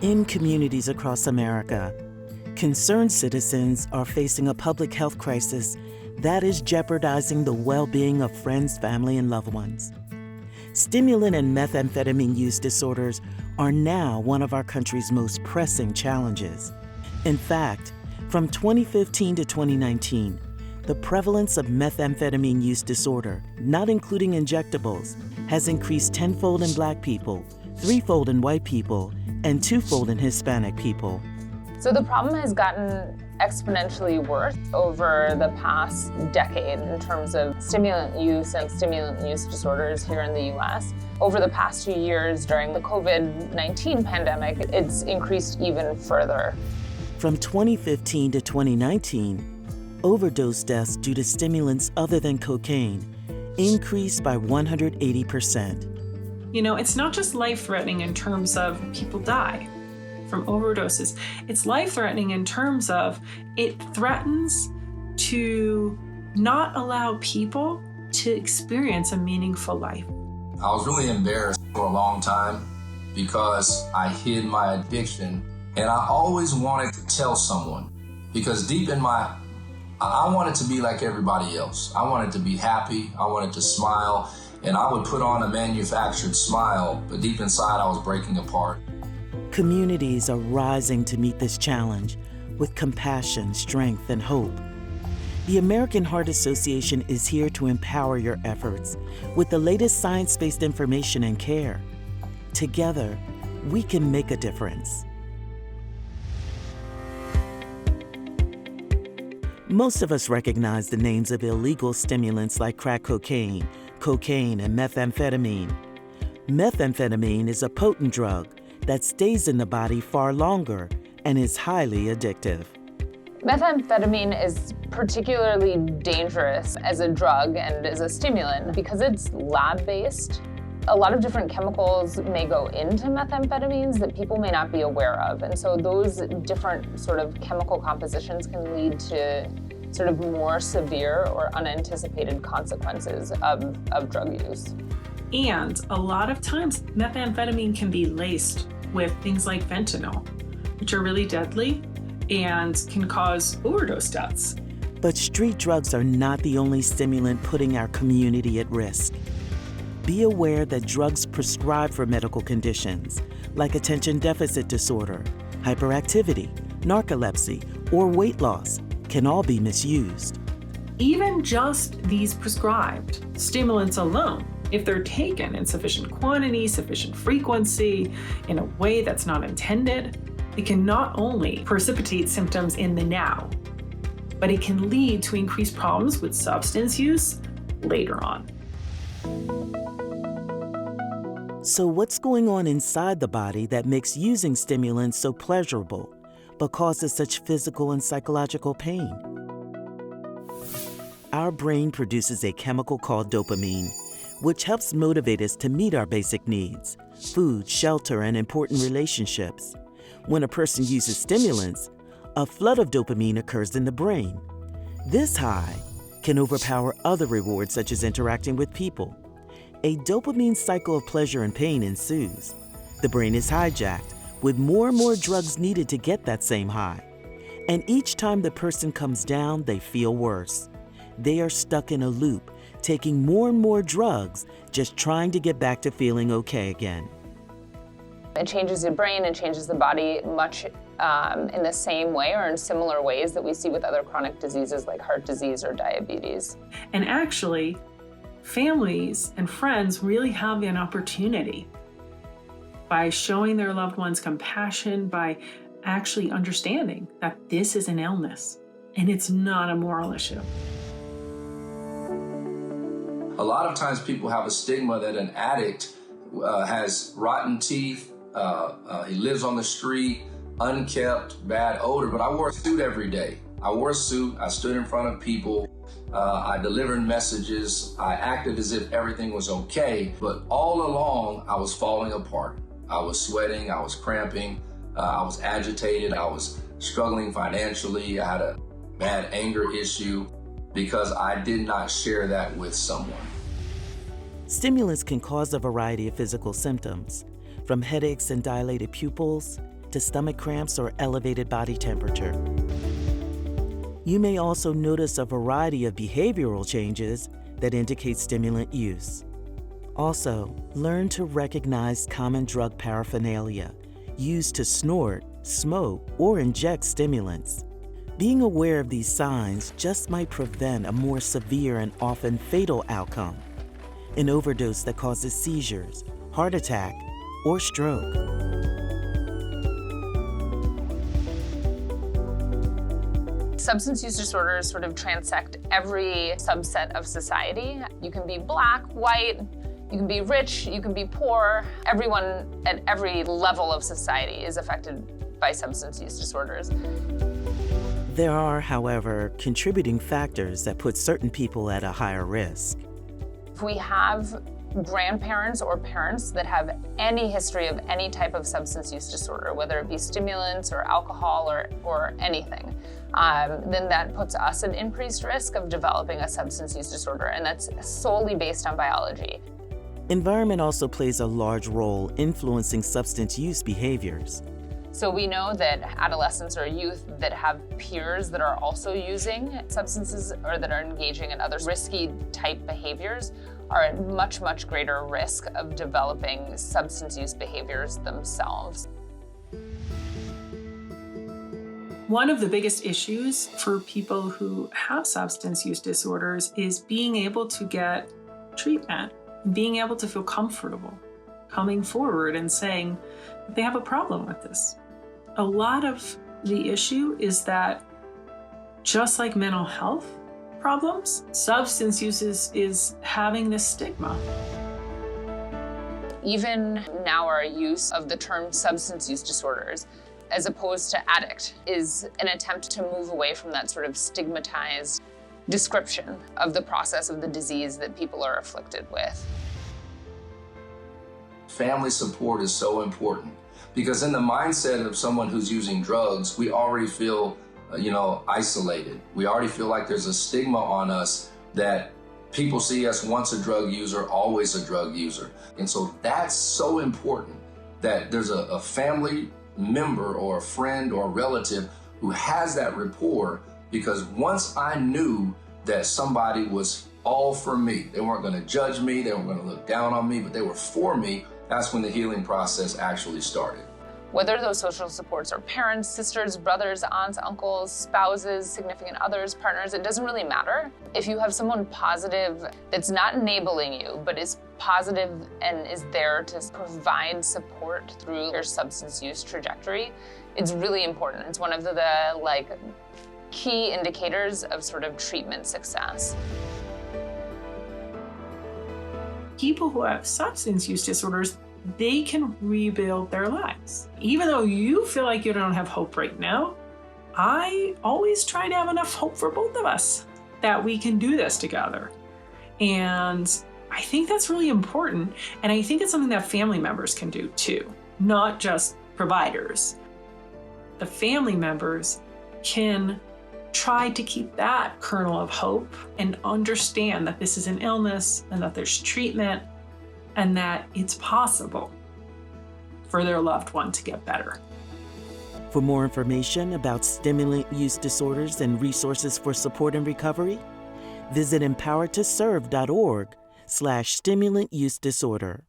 In communities across America, concerned citizens are facing a public health crisis that is jeopardizing the well-being of friends, family, and loved ones. Stimulant and methamphetamine use disorders are now one of our country's most pressing challenges. In fact, from 2015 to 2019, the prevalence of methamphetamine use disorder, not including injectables, has increased tenfold in Black people, threefold in white people, and twofold in Hispanic people. So the problem has gotten exponentially worse over the past decade in terms of stimulant use and stimulant use disorders here in the US. Over the past 2 years during the COVID-19 pandemic, it's increased even further. From 2015 to 2019, overdose deaths due to stimulants other than cocaine increased by 180%. You know, it's not just life-threatening in terms of people die from overdoses. It's life-threatening in terms of it threatens to not allow people to experience a meaningful life. I was really embarrassed for a long time because I hid my addiction, and I always wanted to tell someone because deep in I wanted to be like everybody else. I wanted to be happy. I wanted to smile, and I would put on a manufactured smile, but deep inside I was breaking apart. Communities are rising to meet this challenge with compassion, strength, and hope. The American Heart Association is here to empower your efforts with the latest science-based information and care. Together, we can make a difference. Most of us recognize the names of illegal stimulants like crack cocaine, and methamphetamine. Methamphetamine is a potent drug that stays in the body far longer and is highly addictive. Methamphetamine is particularly dangerous as a drug and as a stimulant because it's lab-based. A lot of different chemicals may go into methamphetamines that people may not be aware of. And so those different sort of chemical compositions can lead to sort of more severe or unanticipated consequences of drug use. And a lot of times, methamphetamine can be laced with things like fentanyl, which are really deadly and can cause overdose deaths. But street drugs are not the only stimulant putting our community at risk. Be aware that drugs prescribed for medical conditions like attention deficit disorder, hyperactivity, narcolepsy, or weight loss can all be misused. Even just these prescribed stimulants alone, if they're taken in sufficient quantity, sufficient frequency, in a way that's not intended, it can not only precipitate symptoms in the now, but it can lead to increased problems with substance use later on. So what's going on inside the body that makes using stimulants so pleasurable, but causes such physical and psychological pain? Our brain produces a chemical called dopamine, which helps motivate us to meet our basic needs, food, shelter, and important relationships. When a person uses stimulants, a flood of dopamine occurs in the brain. This high can overpower other rewards such as interacting with people. A dopamine cycle of pleasure and pain ensues. The brain is hijacked, with more and more drugs needed to get that same high. And each time the person comes down, they feel worse. They are stuck in a loop, taking more and more drugs, just trying to get back to feeling okay again. It changes the brain and changes the body much in the same way or in similar ways that we see with other chronic diseases like heart disease or diabetes. And actually, families and friends really have an opportunity by showing their loved ones compassion, by actually understanding that this is an illness and it's not a moral issue. A lot of times people have a stigma that an addict has rotten teeth, he lives on the street, unkept, bad odor, but I wore a suit every day. I wore a suit, I stood in front of people, I delivered messages, I acted as if everything was okay, but all along I was falling apart. I was sweating, I was cramping, I was agitated, I was struggling financially, I had a bad anger issue because I did not share that with someone. Stimulants can cause a variety of physical symptoms, from headaches and dilated pupils to stomach cramps or elevated body temperature. You may also notice a variety of behavioral changes that indicate stimulant use. Also, learn to recognize common drug paraphernalia used to snort, smoke, or inject stimulants. Being aware of these signs just might prevent a more severe and often fatal outcome, an overdose that causes seizures, heart attack, or stroke. Substance use disorders sort of transect every subset of society. You can be black, white, you can be rich, you can be poor. Everyone at every level of society is affected by substance use disorders. There are, however, contributing factors that put certain people at a higher risk. If we have grandparents or parents that have any history of any type of substance use disorder, whether it be stimulants or alcohol or anything, then that puts us at increased risk of developing a substance use disorder, and that's solely based on biology. Environment also plays a large role influencing substance use behaviors. So we know that adolescents or youth that have peers that are also using substances or that are engaging in other risky type behaviors are at much, much greater risk of developing substance use behaviors themselves. One of the biggest issues for people who have substance use disorders is being able to get treatment, being able to feel comfortable coming forward and saying they have a problem with this. A lot of the issue is that just like mental health problems, substance use is having this stigma. Even now, our use of the term substance use disorders as opposed to addict is an attempt to move away from that sort of stigmatized description of the process of the disease that people are afflicted with. Family support is so important because in the mindset of someone who's using drugs, we already feel, isolated. We already feel like there's a stigma on us that people see us once a drug user, always a drug user. And so that's so important that there's a family member or a friend or a relative who has that rapport, because once I knew that somebody was all for me, they weren't going to judge me, they weren't going to look down on me, but they were for me, that's when the healing process actually started. Whether those social supports are parents, sisters, brothers, aunts, uncles, spouses, significant others, partners, it doesn't really matter. If you have someone positive that's not enabling you, but is positive and is there to provide support through your substance use trajectory, it's really important. It's one of the key indicators of sort of treatment success. People who have substance use disorders, they can rebuild their lives. Even though you feel like you don't have hope right now, I always try to have enough hope for both of us that we can do this together. And I think that's really important. And I think it's something that family members can do too, not just providers. The family members can try to keep that kernel of hope and understand that this is an illness and that there's treatment and that it's possible for their loved one to get better. For more information about stimulant use disorders and resources for support and recovery, visit empoweredtoserve.org/stimulant use disorder.